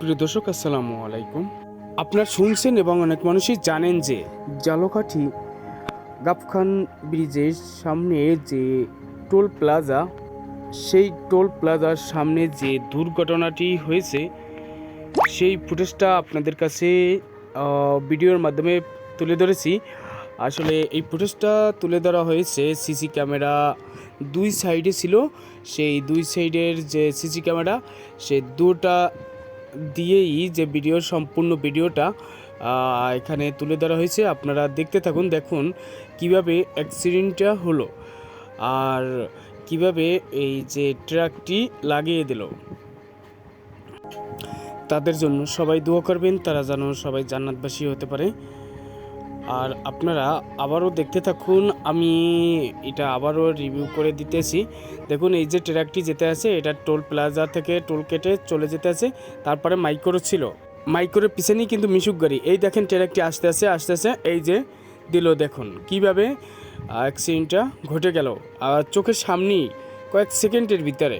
প্রিয় দর্শক, আসসালামু আলাইকুম। আপনারা শুনছেন এবং অনেক মানুষই জানেন যে জালকাঠি গাবখান ব্রিজের সামনে যে টোল প্লাজা, সেই টোল প্লাজার সামনে যে দুর্ঘটনাটি হয়েছে সেই ফুটেজটা আপনাদের কাছে ভিডিওর মাধ্যমে তুলে ধরেছি। আসলে এই ফুটেজটা তুলে ধরা হয়েছে সিসি ক্যামেরা দুই সাইডে ছিল। সেই দুই সাইডের যে সিসি ক্যামেরা, সে দুটা দিয়েই যে সম্পূর্ণ ভিডিওটা এখানে তুলে ধরা হয়েছে। আপনারা দেখতে থাকুন, দেখুন কিভাবে অ্যাক্সিডেন্টটা হলো আর কিভাবে এই যে ট্রাকটি লাগিয়ে দিল। তাদের জন্য সবাই দোয়া করবেন, তারা যেন সবাই জান্নাতবাসী হতে পারে। আর আপনারা আবারও দেখতে থাকুন, আমি এটা আবারও রিভিউ করে দিতেছি। দেখুন, এই যে ট্রাকটি যেতে আছে, এটা টোল প্লাজা থেকে টোল কেটে চলে যেতে আছে। তারপরে মাইক্রো ছিল, মাইক্রোর পিছনেই কিন্তু মিশুক গাড়ি। এই দেখেন ট্রাকটি আস্তে আস্তে এই যে দিল, দেখুন কিভাবে অ্যাক্সিডেন্টটা ঘটে গেল আর চোখের সামনেই কয়েক সেকেন্ডের ভিতরে।